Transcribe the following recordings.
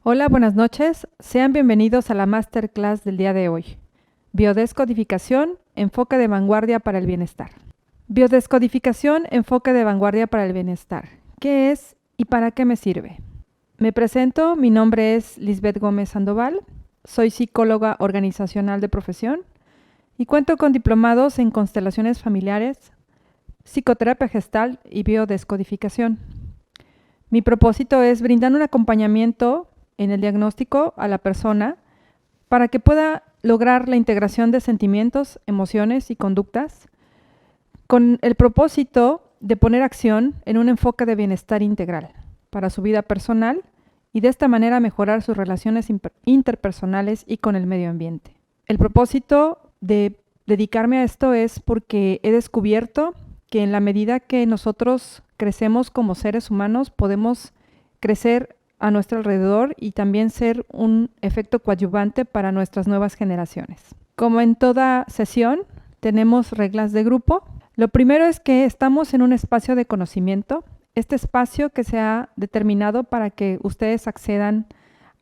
Hola, buenas noches. Sean bienvenidos a la masterclass del día de hoy. Biodescodificación, enfoque de vanguardia para el bienestar. Biodescodificación, enfoque de vanguardia para el bienestar. ¿Qué es y para qué me sirve? Me presento, mi nombre es Lisbeth Gómez Sandoval, soy psicóloga organizacional de profesión y cuento con diplomados en constelaciones familiares, psicoterapia gestal y biodescodificación. Mi propósito es brindar un acompañamiento en el diagnóstico a la persona para que pueda lograr la integración de sentimientos, emociones y conductas con el propósito de poner acción en un enfoque de bienestar integral para su vida personal y de esta manera mejorar sus relaciones interpersonales y con el medio ambiente. El propósito de dedicarme a esto es porque he descubierto que en la medida que nosotros crecemos como seres humanos, podemos crecer a nuestro alrededor y también ser un efecto coadyuvante para nuestras nuevas generaciones. Como en toda sesión, tenemos reglas de grupo. Lo primero es que estamos en un espacio de conocimiento. Este espacio que se ha determinado para que ustedes accedan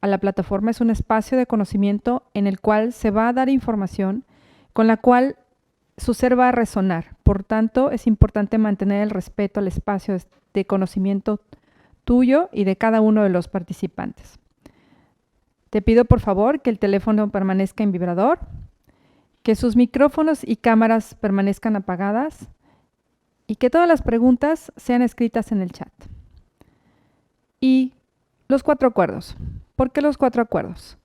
a la plataforma es un espacio de conocimiento en el cual se va a dar información con la cual su ser va a resonar. Por tanto, es importante mantener el respeto al espacio de conocimiento tuyo y de cada uno de los participantes. Te pido por favor que el teléfono permanezca en vibrador, que sus micrófonos y cámaras permanezcan apagadas y que todas las preguntas sean escritas en el chat. Y los 4 acuerdos. ¿Por qué los 4 acuerdos?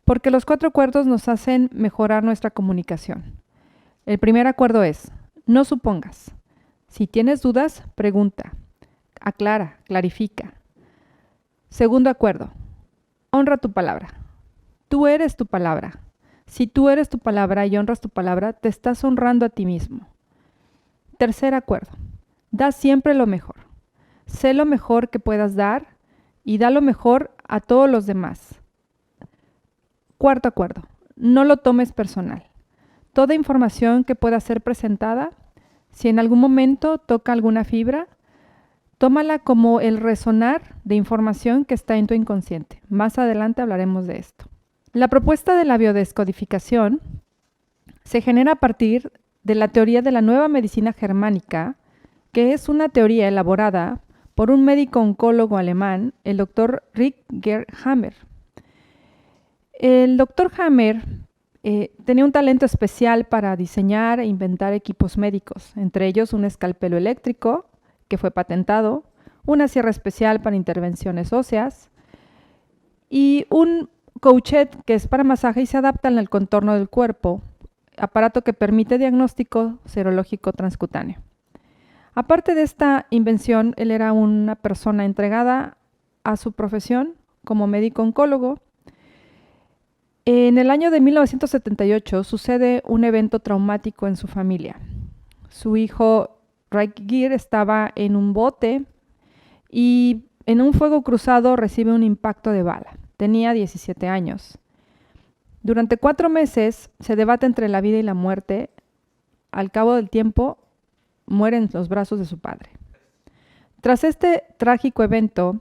Porque los 4 acuerdos nos hacen mejorar nuestra comunicación. El primer acuerdo es, no supongas. Si tienes dudas, pregunta. Aclara, clarifica. Segundo acuerdo, honra tu palabra. Tú eres tu palabra. Si tú eres tu palabra y honras tu palabra, te estás honrando a ti mismo. Tercer acuerdo, da siempre lo mejor. Sé lo mejor que puedas dar y da lo mejor a todos los demás. Cuarto acuerdo, no lo tomes personal. Toda información que pueda ser presentada, si en algún momento toca alguna fibra, tómala como el resonar de información que está en tu inconsciente. Más adelante hablaremos de esto. La propuesta de la biodescodificación se genera a partir de la teoría de la nueva medicina germánica, que es una teoría elaborada por un médico oncólogo alemán, el Dr. Rutger Hammer. El Dr. Hammer tenía un talento especial para diseñar e inventar equipos médicos, entre ellos un escalpelo eléctrico, que fue patentado, una sierra especial para intervenciones óseas y un couchette que es para masaje y se adapta al contorno del cuerpo, aparato que permite diagnóstico serológico transcutáneo. Aparte de esta invención, él era una persona entregada a su profesión como médico oncólogo. En el año de 1978 sucede un evento traumático en su familia. Su hijo Rutger estaba en un bote y en un fuego cruzado recibe un impacto de bala. Tenía 17 años. Durante 4 meses se debate entre la vida y la muerte. Al cabo del tiempo, muere en los brazos de su padre. Tras este trágico evento,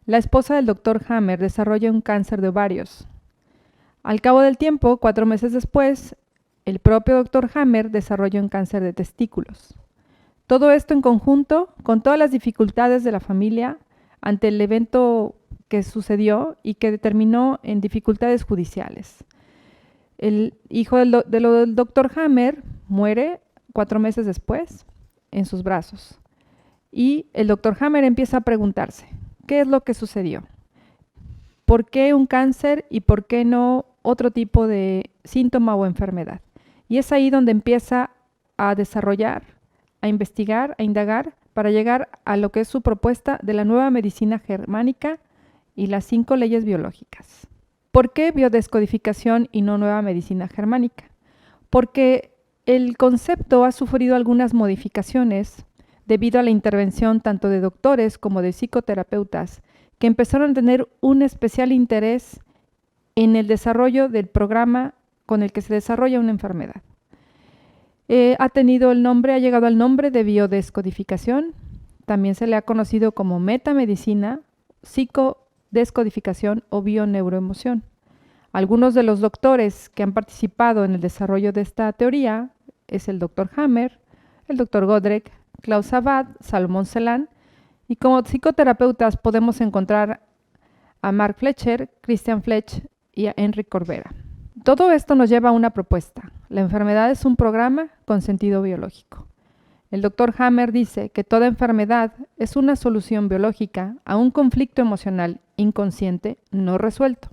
la esposa del Dr. Hammer desarrolla un cáncer de ovarios. Al cabo del tiempo, 4 meses después, el propio Dr. Hammer desarrolla un cáncer de testículos. Todo esto en conjunto con todas las dificultades de la familia ante el evento que sucedió y que determinó en dificultades judiciales. El hijo del Dr. Hammer muere 4 meses después en sus brazos. Y el Dr. Hammer empieza a preguntarse, ¿qué es lo que sucedió? ¿Por qué un cáncer y por qué no otro tipo de síntoma o enfermedad? Y es ahí donde empieza a desarrollar, a investigar, a indagar, para llegar a lo que es su propuesta de la nueva medicina germánica y las 5 leyes biológicas. ¿Por qué biodescodificación y no nueva medicina germánica? Porque el concepto ha sufrido algunas modificaciones debido a la intervención tanto de doctores como de psicoterapeutas que empezaron a tener un especial interés en el desarrollo del programa con el que se desarrolla una enfermedad. Ha llegado al nombre de biodescodificación, también se le ha conocido como metamedicina, psicodescodificación biodescodificación o bioneuroemoción. Algunos de los doctores que han participado en el desarrollo de esta teoría es el Dr. Hammer, el Dr. Godrek, Klaus Abad, Salomón Celan, y como psicoterapeutas podemos encontrar a Mark Fletcher, Christian Fletch y a Enric Corbera. Todo esto nos lleva a una propuesta. La enfermedad es un programa con sentido biológico. El Dr. Hammer dice que toda enfermedad es una solución biológica a un conflicto emocional inconsciente no resuelto.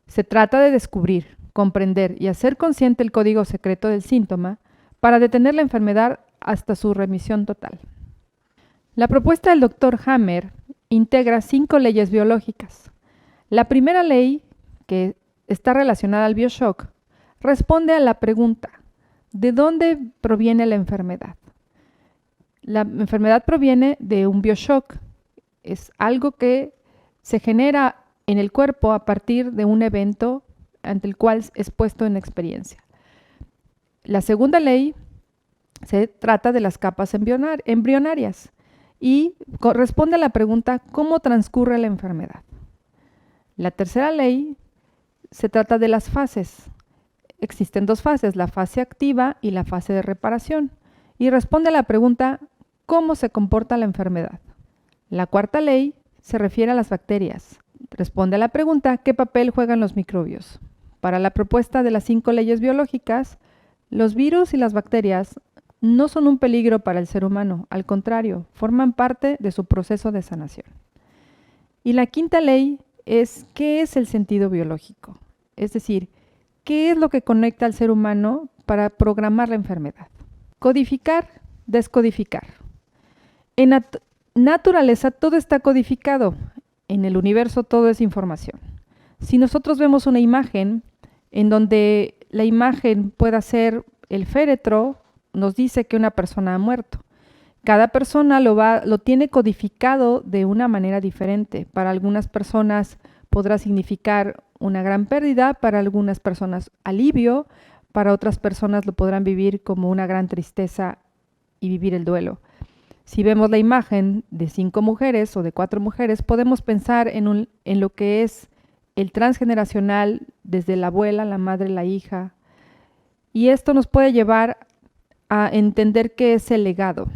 Se trata de descubrir, comprender y hacer consciente el código secreto del síntoma para detener la enfermedad hasta su remisión total. La propuesta del Dr. Hammer integra 5 leyes biológicas. La primera ley, que está relacionada al bioshock, responde a la pregunta: ¿de dónde proviene la enfermedad? La enfermedad proviene de un bioshock. Es algo que se genera en el cuerpo a partir de un evento ante el cual es puesto en experiencia. La segunda ley se trata de las capas embrionarias y corresponde a la pregunta: ¿cómo transcurre la enfermedad? La tercera ley se trata de las fases. Existen 2 fases, la fase activa y la fase de reparación, y responde a la pregunta: ¿cómo se comporta la enfermedad? La cuarta ley se refiere a las bacterias. Responde a la pregunta: ¿qué papel juegan los microbios? Para la propuesta de las 5 leyes biológicas, los virus y las bacterias no son un peligro para el ser humano, al contrario, forman parte de su proceso de sanación. Y la quinta ley es: ¿qué es el sentido biológico? Es decir, ¿qué es lo que conecta al ser humano para programar la enfermedad? Codificar, descodificar. En naturaleza todo está codificado. En el universo todo es información. Si nosotros vemos una imagen en donde la imagen pueda ser el féretro, nos dice que una persona ha muerto. Cada persona lo tiene codificado de una manera diferente. Para algunas personas podrá significar una gran pérdida, para algunas personas alivio, para otras personas lo podrán vivir como una gran tristeza y vivir el duelo. Si vemos la imagen de 5 mujeres o de 4 mujeres, podemos pensar en lo que es el transgeneracional, desde la abuela, la madre, la hija. Y esto nos puede llevar a entender qué es el legado.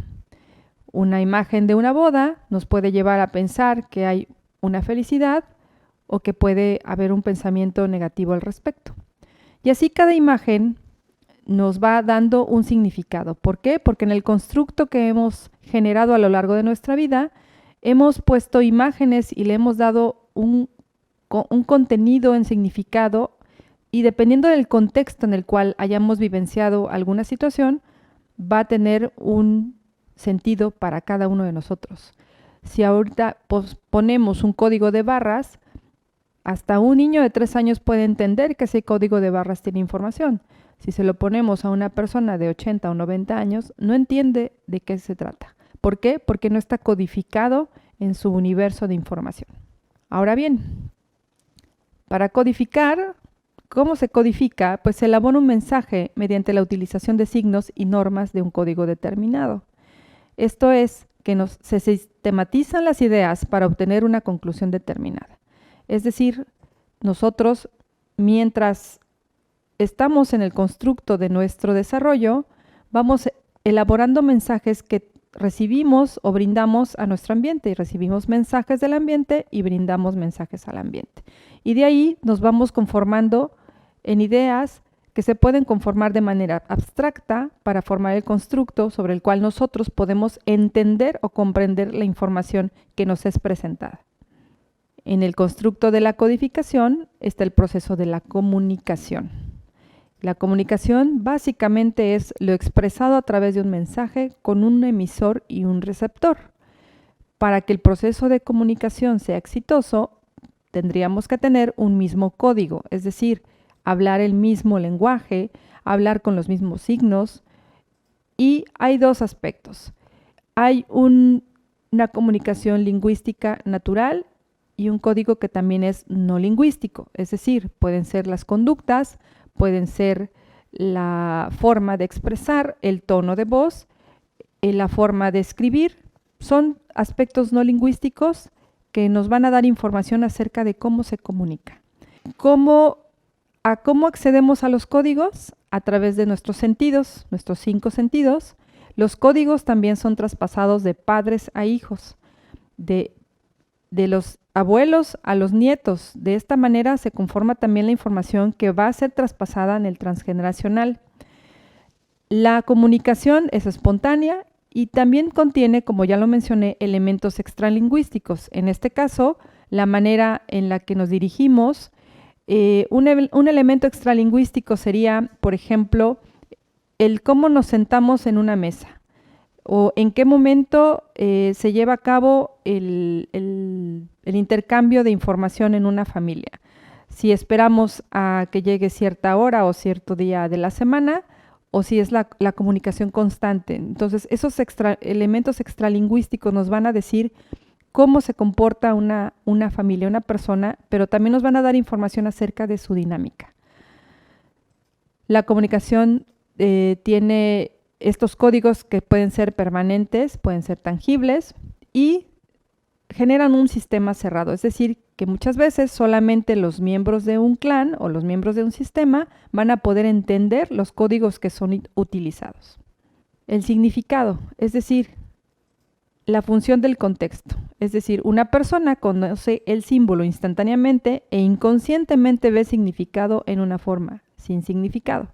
Una imagen de una boda nos puede llevar a pensar que hay una felicidad o que puede haber un pensamiento negativo al respecto. Y así cada imagen nos va dando un significado. ¿Por qué? Porque en el constructo que hemos generado a lo largo de nuestra vida, hemos puesto imágenes y le hemos dado un contenido en significado, y dependiendo del contexto en el cual hayamos vivenciado alguna situación, va a tener un sentido para cada uno de nosotros. Si ahorita ponemos un código de barras, hasta un niño de 3 años puede entender que ese código de barras tiene información. Si se lo ponemos a una persona de 80 o 90 años, no entiende de qué se trata. ¿Por qué? Porque no está codificado en su universo de información. Ahora bien, para codificar, ¿cómo se codifica? Pues se elabora un mensaje mediante la utilización de signos y normas de un código determinado. Esto es que se sistematizan las ideas para obtener una conclusión determinada. Es decir, nosotros, mientras estamos en el constructo de nuestro desarrollo, vamos elaborando mensajes que recibimos o brindamos a nuestro ambiente, y recibimos mensajes del ambiente y brindamos mensajes al ambiente. Y de ahí nos vamos conformando en ideas que se pueden conformar de manera abstracta para formar el constructo sobre el cual nosotros podemos entender o comprender la información que nos es presentada. En el constructo de la codificación está el proceso de la comunicación. La comunicación básicamente es lo expresado a través de un mensaje con un emisor y un receptor. Para que el proceso de comunicación sea exitoso, tendríamos que tener un mismo código, es decir, hablar el mismo lenguaje, hablar con los mismos signos. Y hay 2 aspectos. Hay una comunicación lingüística natural y un código que también es no lingüístico, es decir, pueden ser las conductas, pueden ser la forma de expresar, el tono de voz, la forma de escribir. Son aspectos no lingüísticos que nos van a dar información acerca de cómo se comunica. ¿Cómo accedemos a los códigos? A través de nuestros sentidos, nuestros 5 sentidos. Los códigos también son traspasados de padres a hijos, de los abuelos a los nietos. De esta manera se conforma también la información que va a ser traspasada en el transgeneracional. La comunicación es espontánea y también contiene, como ya lo mencioné, elementos extralingüísticos. En este caso, la manera en la que nos dirigimos, un elemento extralingüístico sería, por ejemplo, el cómo nos sentamos en una mesa o en qué momento se lleva a cabo el intercambio de información en una familia. Si esperamos a que llegue cierta hora o cierto día de la semana, o si es la comunicación constante. Entonces, esos elementos extralingüísticos nos van a decir cómo se comporta una familia, una persona, pero también nos van a dar información acerca de su dinámica. La comunicación tiene estos códigos que pueden ser permanentes, pueden ser tangibles y generan un sistema cerrado, es decir, que muchas veces solamente los miembros de un clan o los miembros de un sistema van a poder entender los códigos que son utilizados. El significado, es decir, la función del contexto, es decir, una persona conoce el símbolo instantáneamente e inconscientemente ve significado en una forma sin significado.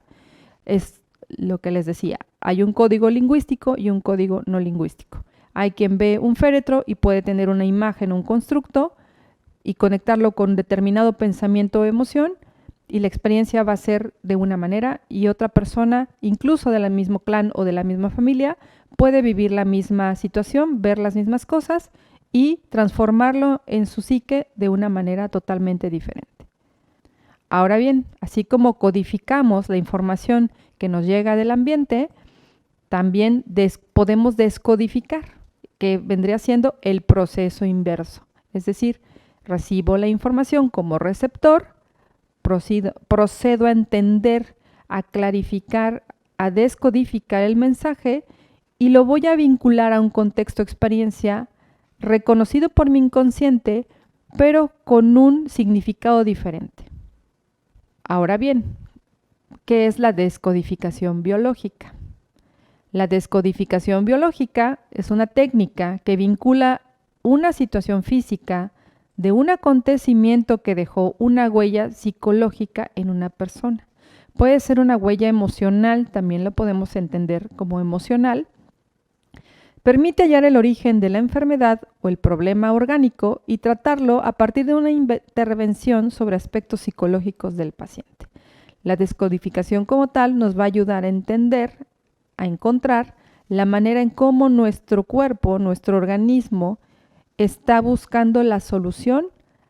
Es lo que les decía, hay un código lingüístico y un código no lingüístico. Hay quien ve un féretro y puede tener una imagen, un constructo, y conectarlo con determinado pensamiento o emoción, y la experiencia va a ser de una manera, y otra persona, incluso del mismo clan o de la misma familia, puede vivir la misma situación, ver las mismas cosas y transformarlo en su psique de una manera totalmente diferente. Ahora bien, así como codificamos la información que nos llega del ambiente, también podemos descodificar, que vendría siendo el proceso inverso. Es decir, recibo la información como receptor, procedo a entender, a clarificar, a descodificar el mensaje y lo voy a vincular a un contexto experiencia reconocido por mi inconsciente, pero con un significado diferente. Ahora bien, ¿qué es la descodificación biológica? La descodificación biológica es una técnica que vincula una situación física de un acontecimiento que dejó una huella psicológica en una persona. Puede ser una huella emocional, también lo podemos entender como emocional. Permite hallar el origen de la enfermedad o el problema orgánico y tratarlo a partir de una intervención sobre aspectos psicológicos del paciente. La descodificación como tal nos va a ayudar a entender, a encontrar la manera en cómo nuestro cuerpo, nuestro organismo, está buscando la solución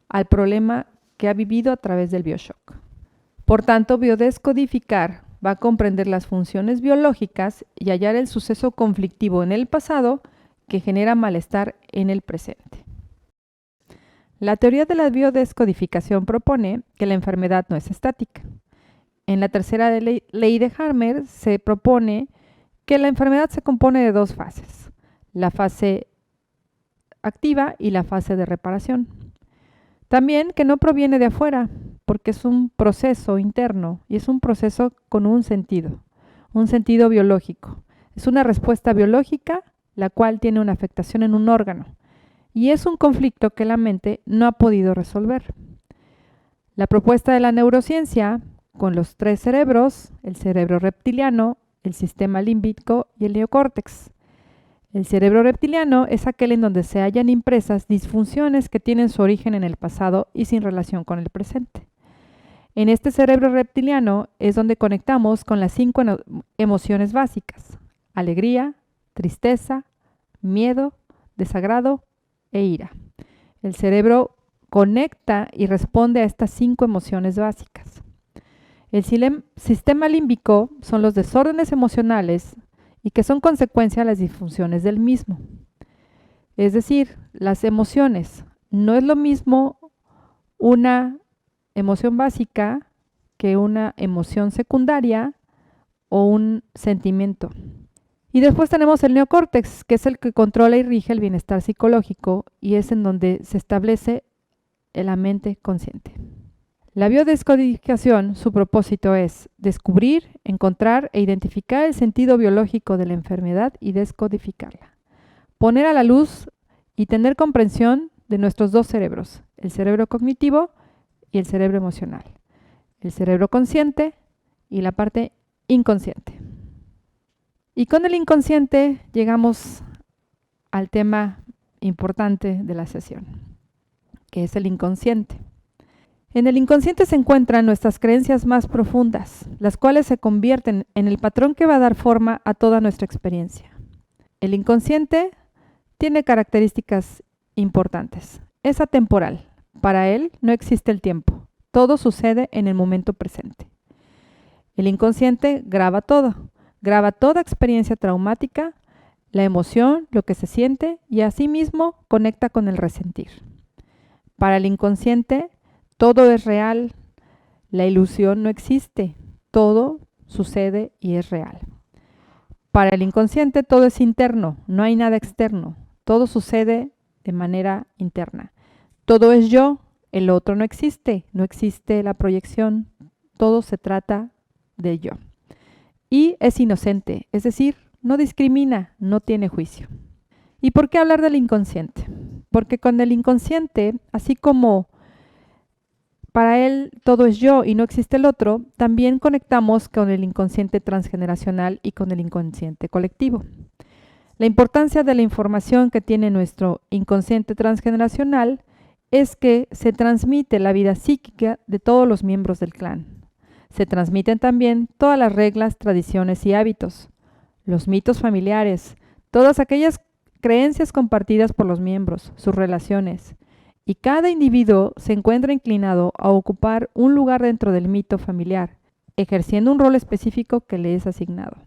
al problema que ha vivido a través del bioshock. Por tanto, biodescodificar va a comprender las funciones biológicas y hallar el suceso conflictivo en el pasado que genera malestar en el presente. La teoría de la biodescodificación propone que la enfermedad no es estática. En la tercera ley de Harmer se propone que la enfermedad se compone de 2 fases, la fase activa y la fase de reparación. También que no proviene de afuera, porque es un proceso interno y es un proceso con un sentido biológico. Es una respuesta biológica la cual tiene una afectación en un órgano y es un conflicto que la mente no ha podido resolver. La propuesta de la neurociencia con los 3 cerebros, el cerebro reptiliano, el sistema límbico y el neocórtex. El cerebro reptiliano es aquel en donde se hallan impresas disfunciones que tienen su origen en el pasado y sin relación con el presente. En este cerebro reptiliano es donde conectamos con las 5 emociones básicas: alegría, tristeza, miedo, desagrado e ira. El cerebro conecta y responde a estas 5 emociones básicas. El sistema límbico son los desórdenes emocionales y que son consecuencia de las disfunciones del mismo. Es decir, las emociones. No es lo mismo una emoción básica que una emoción secundaria o un sentimiento. Y después tenemos el neocórtex, que es el que controla y rige el bienestar psicológico y es en donde se establece la mente consciente. La biodescodificación, su propósito es descubrir, encontrar e identificar el sentido biológico de la enfermedad y descodificarla. Poner a la luz y tener comprensión de nuestros dos cerebros, el cerebro cognitivo y el cerebro emocional, el cerebro consciente y la parte inconsciente. Y con el inconsciente llegamos al tema importante de la sesión, que es el inconsciente. En el inconsciente se encuentran nuestras creencias más profundas, las cuales se convierten en el patrón que va a dar forma a toda nuestra experiencia. El inconsciente tiene características importantes. Es atemporal. Para él no existe el tiempo. Todo sucede en el momento presente. El inconsciente graba todo. Graba toda experiencia traumática, la emoción, lo que se siente y asimismo conecta con el resentir. Para el inconsciente, todo es real, la ilusión no existe, todo sucede y es real. Para el inconsciente todo es interno, no hay nada externo, todo sucede de manera interna. Todo es yo, el otro no existe, no existe la proyección, todo se trata de yo. Y es inocente, es decir, no discrimina, no tiene juicio. ¿Y por qué hablar del inconsciente? Porque con el inconsciente, así como para él todo es yo y no existe el otro, también conectamos con el inconsciente transgeneracional y con el inconsciente colectivo. La importancia de la información que tiene nuestro inconsciente transgeneracional es que se transmite la vida psíquica de todos los miembros del clan. Se transmiten también todas las reglas, tradiciones y hábitos, los mitos familiares, todas aquellas creencias compartidas por los miembros, sus relaciones. Y cada individuo se encuentra inclinado a ocupar un lugar dentro del mito familiar, ejerciendo un rol específico que le es asignado.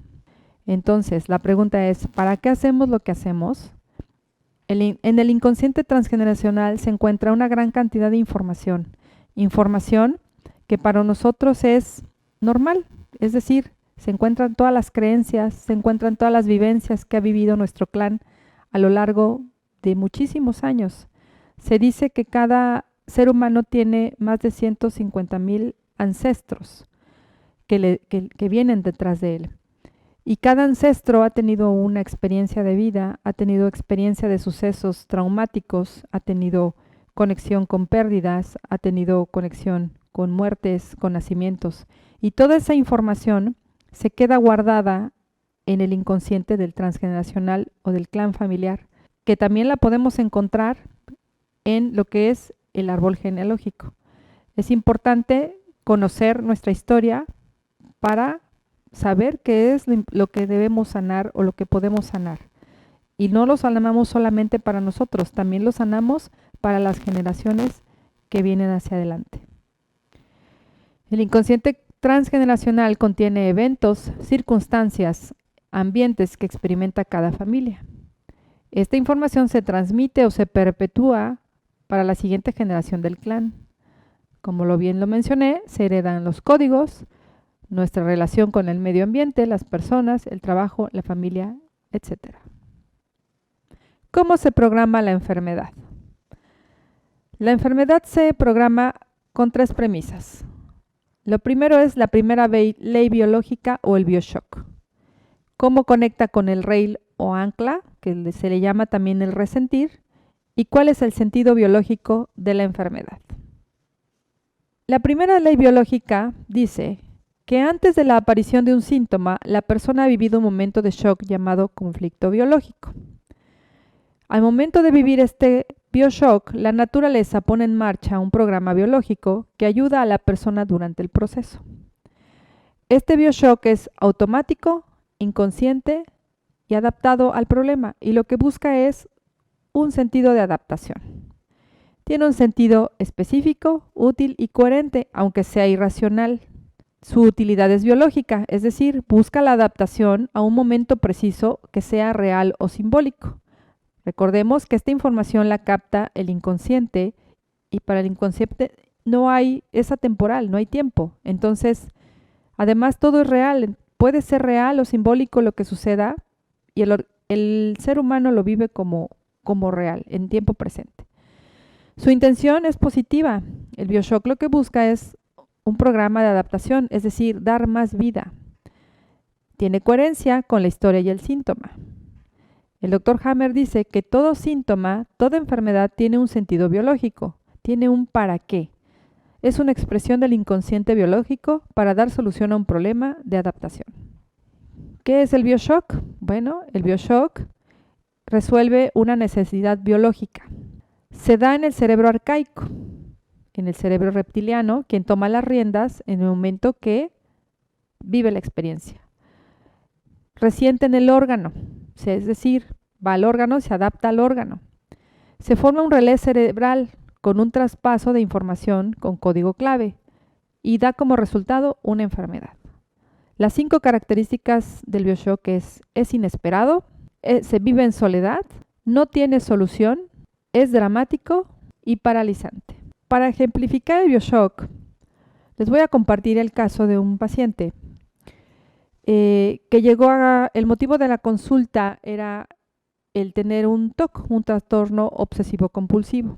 Entonces, la pregunta es, ¿para qué hacemos lo que hacemos? En el inconsciente transgeneracional se encuentra una gran cantidad de información que para nosotros es normal, es decir, se encuentran todas las creencias, se encuentran todas las vivencias que ha vivido nuestro clan a lo largo de muchísimos años. Se dice que cada ser humano tiene más de 150,000 ancestros que vienen detrás de él. Y cada ancestro ha tenido una experiencia de vida, ha tenido experiencia de sucesos traumáticos, ha tenido conexión con pérdidas, ha tenido conexión con muertes, con nacimientos. Y toda esa información se queda guardada en el inconsciente del transgeneracional o del clan familiar, que también la podemos encontrar en lo que es el árbol genealógico. Es importante conocer nuestra historia para saber qué es lo que debemos sanar o lo que podemos sanar. Y no lo sanamos solamente para nosotros, también lo sanamos para las generaciones que vienen hacia adelante. El inconsciente transgeneracional contiene eventos, circunstancias, ambientes que experimenta cada familia. Esta información se transmite o se perpetúa para la siguiente generación del clan. Como bien lo mencioné, se heredan los códigos, nuestra relación con el medio ambiente, las personas, el trabajo, la familia, etc. ¿Cómo se programa la enfermedad? La enfermedad se programa con 3 premisas. Lo primero es la primera ley biológica o el bioshock. ¿Cómo conecta con el rail o ancla, que se le llama también el resentir? ¿Y cuál es el sentido biológico de la enfermedad? La primera ley biológica dice que antes de la aparición de un síntoma, la persona ha vivido un momento de shock llamado conflicto biológico. Al momento de vivir este bioshock, la naturaleza pone en marcha un programa biológico que ayuda a la persona durante el proceso. Este bioshock es automático, inconsciente y adaptado al problema, y lo que busca es un sentido de adaptación. Tiene un sentido específico, útil y coherente, aunque sea irracional. Su utilidad es biológica, es decir, busca la adaptación a un momento preciso que sea real o simbólico. Recordemos que esta información la capta el inconsciente y para el inconsciente es atemporal, no hay tiempo. Entonces, además todo es real, puede ser real o simbólico lo que suceda, y el ser humano lo vive como real, en tiempo presente. Su intención es positiva. El BioShock lo que busca es un programa de adaptación, es decir, dar más vida. Tiene coherencia con la historia y el síntoma. El Dr. Hammer dice que todo síntoma, toda enfermedad tiene un sentido biológico, tiene un para qué. Es una expresión del inconsciente biológico para dar solución a un problema de adaptación. ¿Qué es el BioShock? Bueno, el BioShock resuelve una necesidad biológica. Se da en el cerebro arcaico, en el cerebro reptiliano, quien toma las riendas en el momento que vive la experiencia. Resiente en el órgano, es decir, va al órgano, se adapta al órgano. Se forma un relé cerebral con un traspaso de información con código clave y da como resultado una enfermedad. Las 5 características del BioShock es inesperado, se vive en soledad, no tiene solución, es dramático y paralizante. Para ejemplificar el BioShock, les voy a compartir el caso de un paciente que llegó el motivo de la consulta era el tener un TOC, un trastorno obsesivo compulsivo.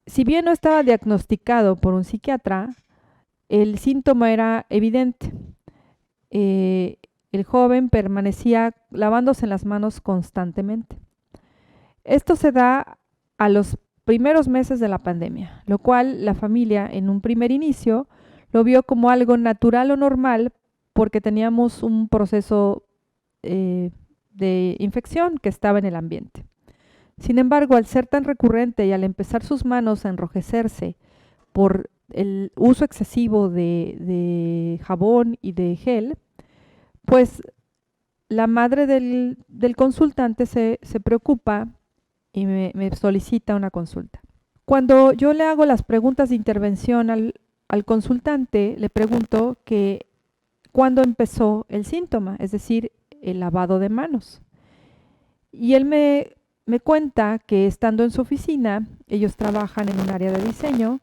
Si bien no estaba diagnosticado por un psiquiatra, el síntoma era evidente. El joven permanecía lavándose las manos constantemente. Esto se da a los primeros meses de la pandemia, lo cual la familia en un primer inicio lo vio como algo natural o normal porque teníamos un proceso de infección que estaba en el ambiente. Sin embargo, al ser tan recurrente y al empezar sus manos a enrojecerse por el uso excesivo de jabón y de gel, pues la madre del consultante se preocupa y me solicita una consulta. Cuando yo le hago las preguntas de intervención al consultante, le pregunto que cuándo empezó el síntoma, es decir, el lavado de manos. Y él me cuenta que estando en su oficina, ellos trabajan en un área de diseño,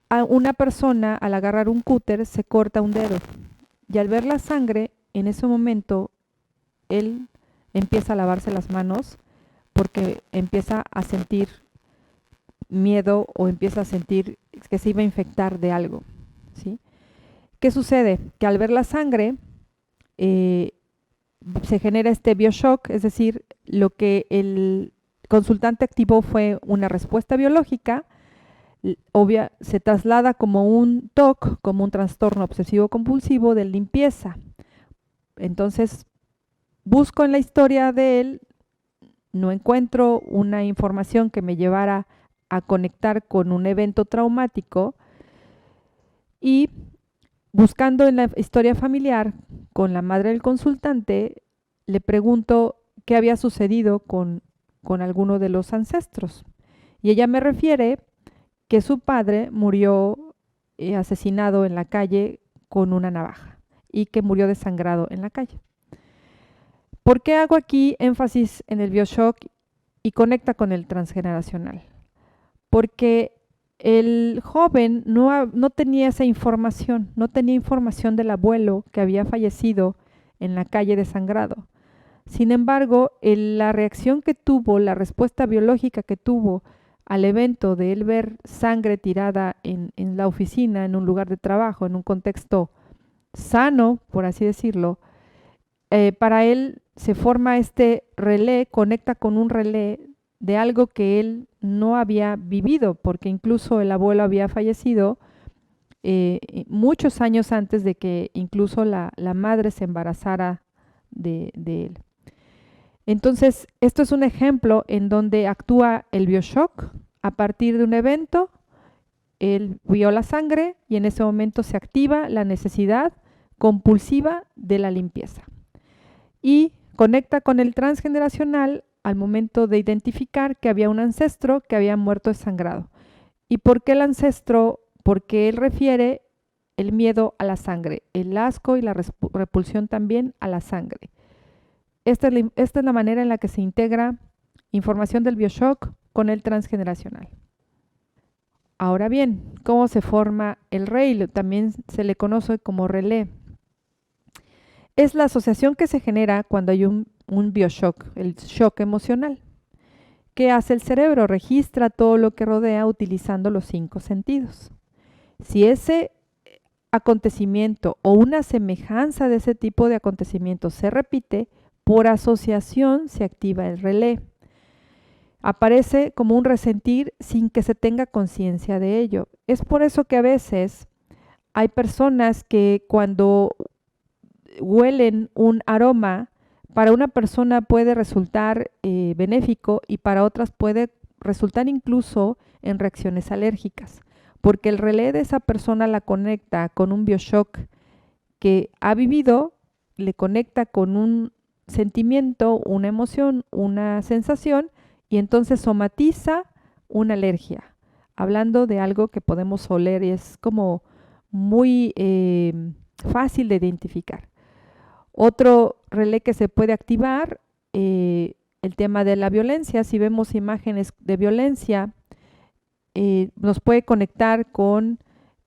a una persona al agarrar un cúter se corta un dedo y al ver la sangre, en ese momento él empieza a lavarse las manos porque empieza a sentir miedo o empieza a sentir que se iba a infectar de algo, ¿sí? ¿Qué sucede? Que al ver la sangre se genera este BioShock, es decir, lo que el consultante activó fue una respuesta biológica, obvia, se traslada como un TOC, como un trastorno obsesivo compulsivo de limpieza. Entonces, busco en la historia de él, no encuentro una información que me llevara a conectar con un evento traumático y buscando en la historia familiar con la madre del consultante, le pregunto qué había sucedido con alguno de los ancestros. Y ella me refiere que su padre murió asesinado en la calle con una navaja y que murió desangrado en la calle. ¿Por qué hago aquí énfasis en el BioShock y conecta con el transgeneracional? Porque el joven no tenía esa información, no tenía información del abuelo que había fallecido en la calle desangrado. Sin embargo, la reacción que tuvo, la respuesta biológica que tuvo al evento de él ver sangre tirada en la oficina, en un lugar de trabajo, en un contexto sano, por así decirlo, para él se forma este relé, conecta con un relé de algo que él no había vivido, porque incluso el abuelo había fallecido muchos años antes de que incluso la madre se embarazara de él. Entonces, esto es un ejemplo en donde actúa el BioShock a partir de un evento. Él vio la sangre y en ese momento se activa la necesidad compulsiva de la limpieza. Y conecta con el transgeneracional al momento de identificar que había un ancestro que había muerto desangrado. ¿Y por qué el ancestro? Porque él refiere el miedo a la sangre, el asco y la repulsión también a la sangre. Esta es la manera en la que se integra información del BioShock con el transgeneracional. Ahora bien, ¿cómo se forma el relé? También se le conoce como relé. Es la asociación que se genera cuando hay un bioshock, el shock emocional. ¿Qué hace el cerebro? Registra todo lo que rodea utilizando los 5 sentidos. Si ese acontecimiento o una semejanza de ese tipo de acontecimiento se repite, por asociación se activa el relé. Aparece como un resentir sin que se tenga conciencia de ello. Es por eso que a veces hay personas que cuando huelen un aroma, para una persona puede resultar benéfico y para otras puede resultar incluso en reacciones alérgicas, porque el relé de esa persona la conecta con un bioshock que ha vivido, le conecta con un sentimiento, una emoción, una sensación, y entonces somatiza una alergia, hablando de algo que podemos oler y es como muy fácil de identificar. Otro relé que se puede activar, el tema de la violencia. Si vemos imágenes de violencia, nos puede conectar con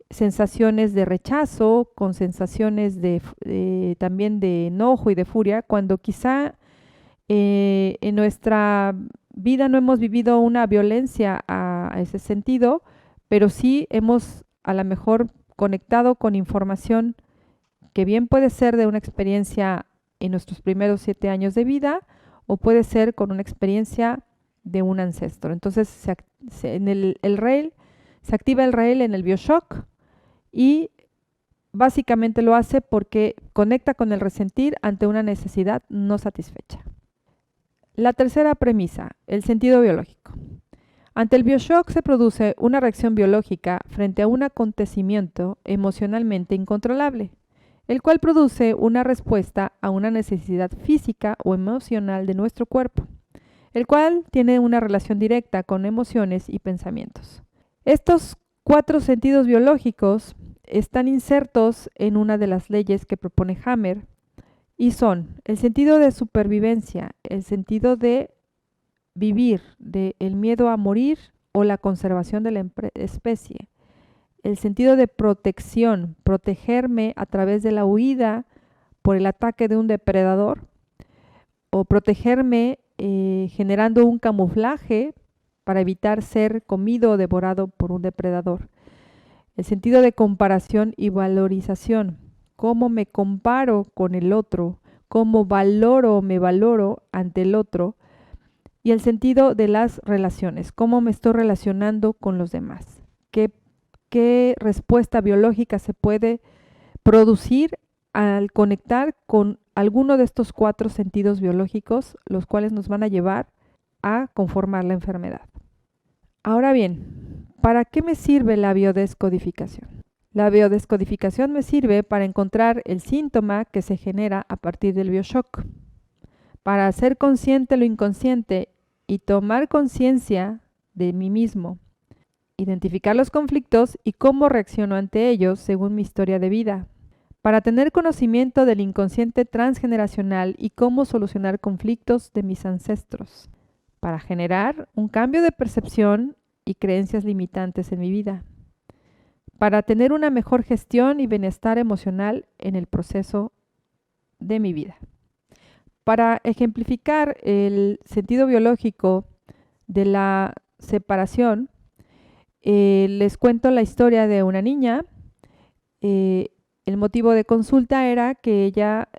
sensaciones de rechazo, con sensaciones también de enojo y de furia, cuando quizá en nuestra vida no hemos vivido una violencia a ese sentido, pero sí hemos a lo mejor conectado con información que bien puede ser de una experiencia en nuestros primeros 7 años de vida o puede ser con una experiencia de un ancestro. Entonces en el rail, se activa el rail en el bioshock y básicamente lo hace porque conecta con el resentir ante una necesidad no satisfecha. La tercera premisa, el sentido biológico. Ante el bioshock se produce una reacción biológica frente a un acontecimiento emocionalmente incontrolable, el cual produce una respuesta a una necesidad física o emocional de nuestro cuerpo, el cual tiene una relación directa con emociones y pensamientos. Estos 4 sentidos biológicos están insertos en una de las leyes que propone Hammer y son el sentido de supervivencia, el sentido de vivir, de el miedo a morir o la conservación de la especie, el sentido de protección, protegerme a través de la huida por el ataque de un depredador o protegerme generando un camuflaje para evitar ser comido o devorado por un depredador. El sentido de comparación y valorización, cómo me comparo con el otro, cómo valoro o me valoro ante el otro, y el sentido de las relaciones, cómo me estoy relacionando con los demás, qué respuesta biológica se puede producir al conectar con alguno de estos 4 sentidos biológicos, los cuales nos van a llevar a conformar la enfermedad. Ahora bien, ¿para qué me sirve la biodescodificación? La biodescodificación me sirve para encontrar el síntoma que se genera a partir del bioshock, para hacer consciente lo inconsciente y tomar conciencia de mí mismo, identificar los conflictos y cómo reacciono ante ellos según mi historia de vida, para tener conocimiento del inconsciente transgeneracional y cómo solucionar conflictos de mis ancestros, para generar un cambio de percepción y creencias limitantes en mi vida, para tener una mejor gestión y bienestar emocional en el proceso de mi vida. Para ejemplificar el sentido biológico de la separación, les cuento la historia de una niña. El motivo de consulta era que ella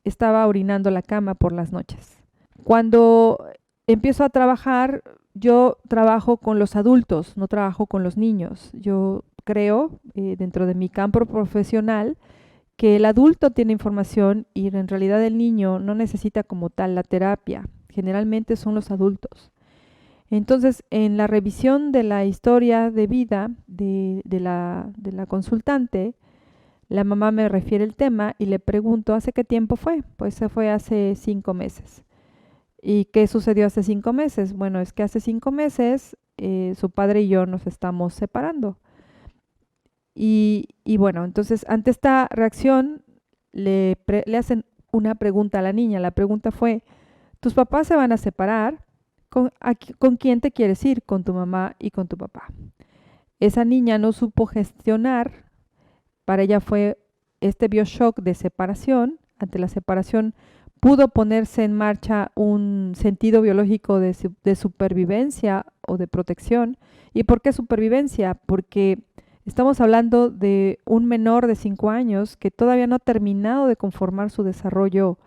estaba orinando la cama por las noches. Cuando empiezo a trabajar, yo trabajo con los adultos, no trabajo con los niños. Yo creo, dentro de mi campo profesional, que el adulto tiene información y en realidad el niño no necesita como tal la terapia. Generalmente son los adultos. Entonces, en la revisión de la historia de vida de la consultante, la mamá me refiere el tema y le pregunto, ¿hace qué tiempo fue? Pues se fue hace 5 meses. ¿Y qué sucedió hace 5 meses? Bueno, es que hace 5 meses su padre y yo nos estamos separando. Y bueno, entonces ante esta reacción le hacen una pregunta a la niña. La pregunta fue, ¿tus papás se van a separar? ¿Con quién te quieres ir? Con tu mamá y con tu papá. Esa niña no supo gestionar, para ella fue este bioshock de separación, ante la separación, pudo ponerse en marcha un sentido biológico de supervivencia o de protección. ¿Y por qué supervivencia? Porque estamos hablando de un menor de 5 años que todavía no ha terminado de conformar su desarrollo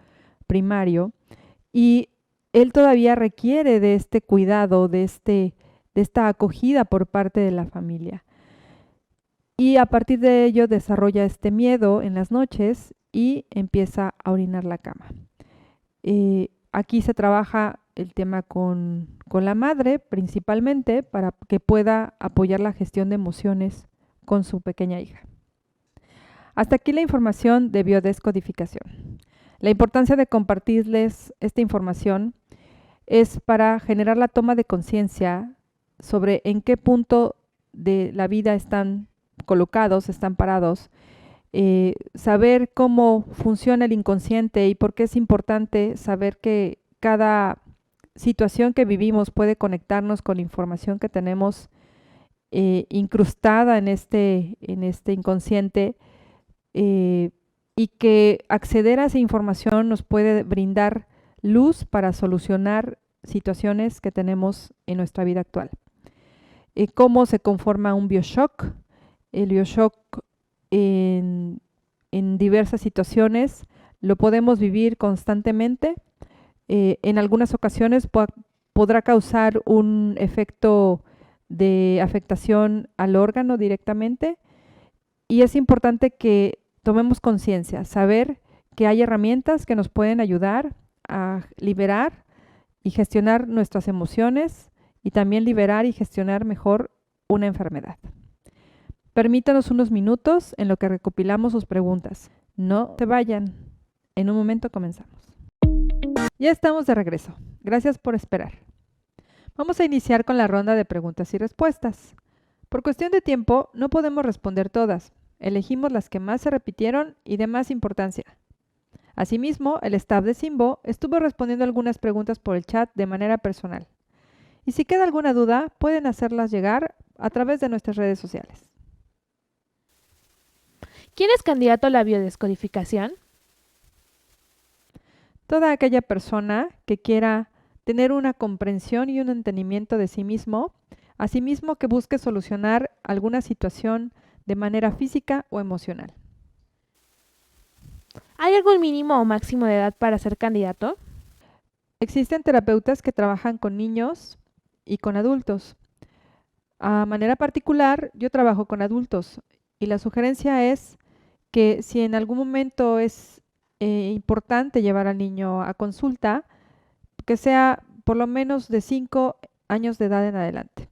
primario y él todavía requiere de este cuidado, de esta acogida por parte de la familia. Y a partir de ello desarrolla este miedo en las noches y empieza a orinar la cama. Aquí se trabaja el tema con la madre principalmente para que pueda apoyar la gestión de emociones con su pequeña hija. Hasta aquí la información de biodescodificación. La importancia de compartirles esta información es para generar la toma de conciencia sobre en qué punto de la vida están colocados, están parados, saber cómo funciona el inconsciente y por qué es importante saber que cada situación que vivimos puede conectarnos con la información que tenemos incrustada en este inconsciente, y que acceder a esa información nos puede brindar luz para solucionar situaciones que tenemos en nuestra vida actual. ¿Cómo se conforma un bioshock? El bioshock en diversas situaciones lo podemos vivir constantemente. En algunas ocasiones podrá causar un efecto de afectación al órgano directamente y es importante que tomemos conciencia, saber que hay herramientas que nos pueden ayudar a liberar y gestionar nuestras emociones y también liberar y gestionar mejor una enfermedad. Permítanos unos minutos en lo que recopilamos sus preguntas. No se vayan. En un momento comenzamos. Ya estamos de regreso. Gracias por esperar. Vamos a iniciar con la ronda de preguntas y respuestas. Por cuestión de tiempo, no podemos responder todas. Elegimos las que más se repitieron y de más importancia. Asimismo, el staff de Simbo estuvo respondiendo algunas preguntas por el chat de manera personal. Y si queda alguna duda, pueden hacerlas llegar a través de nuestras redes sociales. ¿Quién es candidato a la biodescodificación? Toda aquella persona que quiera tener una comprensión y un entendimiento de sí mismo, asimismo que busque solucionar alguna situación de manera física o emocional. ¿Hay algún mínimo o máximo de edad para ser candidato? Existen terapeutas que trabajan con niños y con adultos. A manera particular, yo trabajo con adultos y la sugerencia es que si en algún momento es importante llevar al niño a consulta, que sea por lo menos de 5 años de edad en adelante.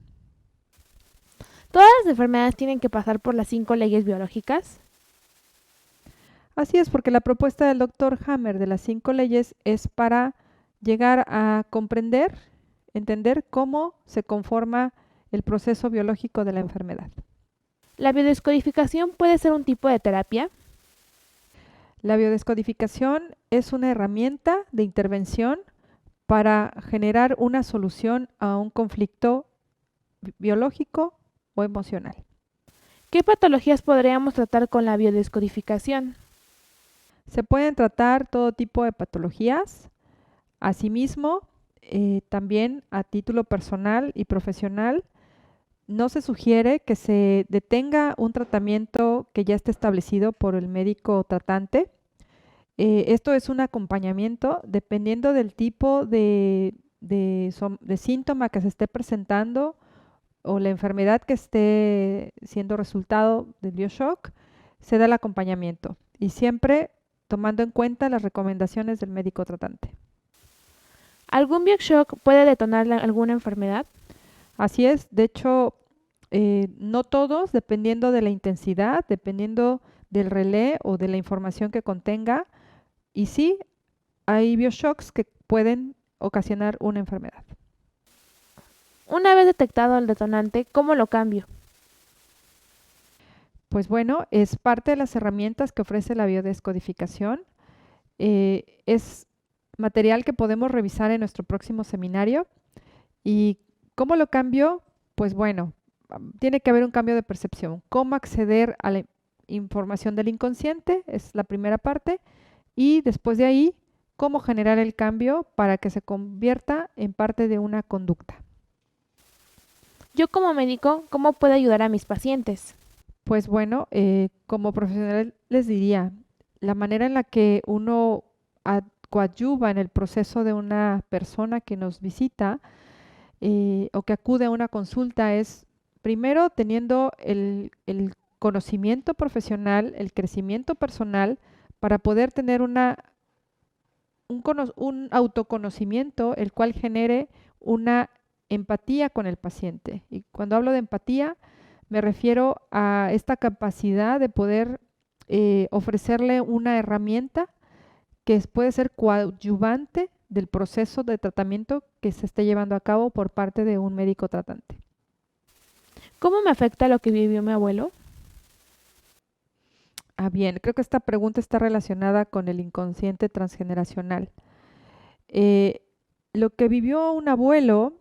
¿Todas las enfermedades tienen que pasar por las 5 leyes biológicas? Así es, porque la propuesta del Dr. Hammer de las 5 leyes es para llegar a comprender, entender cómo se conforma el proceso biológico de la enfermedad. ¿La biodescodificación puede ser un tipo de terapia? La biodescodificación es una herramienta de intervención para generar una solución a un conflicto biológico o emocional. ¿Qué patologías podríamos tratar con la biodescodificación? Se pueden tratar todo tipo de patologías. Asimismo, también a título personal y profesional, no se sugiere que se detenga un tratamiento que ya esté establecido por el médico tratante. Esto es un acompañamiento dependiendo del tipo de síntoma que se esté presentando o la enfermedad que esté siendo resultado del bioshock, se da el acompañamiento y siempre tomando en cuenta las recomendaciones del médico tratante. ¿Algún bioshock puede detonar alguna enfermedad? Así es, de hecho, no todos, dependiendo de la intensidad, dependiendo del relé o de la información que contenga, y sí, hay bioshocks que pueden ocasionar una enfermedad. Una vez detectado el detonante, ¿cómo lo cambio? Pues bueno, es parte de las herramientas que ofrece la biodescodificación. Es material que podemos revisar en nuestro próximo seminario. ¿Y cómo lo cambio? Pues bueno, tiene que haber un cambio de percepción. ¿Cómo acceder información del inconsciente, es la primera parte, y después de ahí, cómo generar el cambio para que se convierta en parte de una conducta. Yo como médico, ¿cómo puedo ayudar a mis pacientes? Pues bueno, como profesional les diría, la manera en la que uno coadyuva en el proceso de una persona que nos visita o que acude a una consulta es primero teniendo el conocimiento profesional, el crecimiento personal para poder tener un autoconocimiento, el cual genere una empatía con el paciente. Y cuando hablo de empatía, me refiero a esta capacidad de poder ofrecerle una herramienta que puede ser coadyuvante del proceso de tratamiento que se esté llevando a cabo por parte de un médico tratante. ¿Cómo me afecta lo que vivió mi abuelo? Bien, creo que esta pregunta está relacionada con el inconsciente transgeneracional. Eh, lo que vivió un abuelo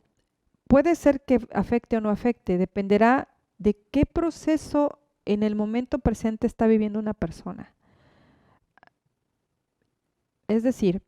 puede ser que afecte o no afecte, dependerá de qué proceso en el momento presente está viviendo una persona. Es decir,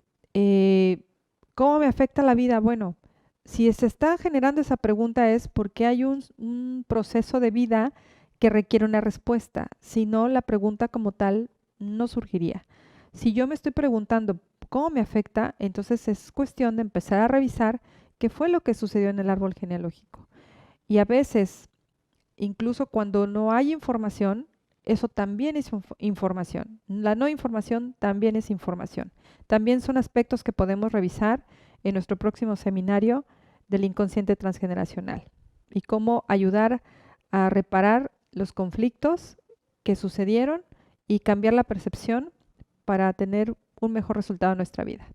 ¿cómo me afecta la vida? Bueno, si se está generando esa pregunta es porque hay un proceso de vida que requiere una respuesta. Si no, la pregunta como tal no surgiría. Si yo me estoy preguntando cómo me afecta, entonces es cuestión de empezar a revisar qué fue lo que sucedió en el árbol genealógico. Y a veces, incluso cuando no hay información, eso también es información. La no información también es información. También son aspectos que podemos revisar en nuestro próximo seminario del inconsciente transgeneracional y cómo ayudar a reparar los conflictos que sucedieron y cambiar la percepción para tener un mejor resultado en nuestra vida.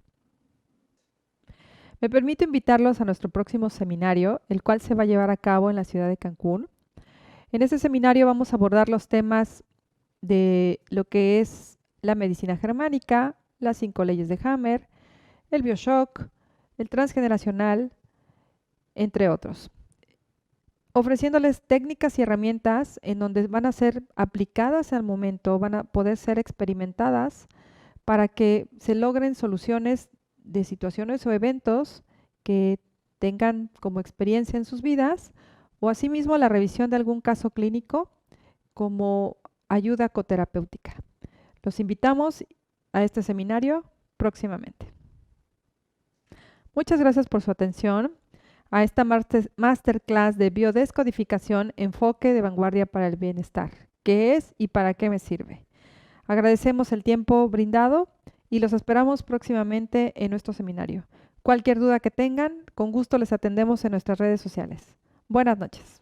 Me permito invitarlos a nuestro próximo seminario, el cual se va a llevar a cabo en la ciudad de Cancún. En este seminario vamos a abordar los temas de lo que es la medicina germánica, las 5 leyes de Hammer, el BioShock, el transgeneracional, entre otros. Ofreciéndoles técnicas y herramientas en donde van a ser aplicadas al momento, van a poder ser experimentadas para que se logren soluciones de situaciones o eventos que tengan como experiencia en sus vidas o asimismo la revisión de algún caso clínico como ayuda coterapéutica. Los invitamos a este seminario próximamente. Muchas gracias por su atención a esta masterclass de biodescodificación, enfoque de vanguardia para el bienestar. ¿Qué es y para qué me sirve? Agradecemos el tiempo brindado y los esperamos próximamente en nuestro seminario. Cualquier duda que tengan, con gusto les atendemos en nuestras redes sociales. Buenas noches.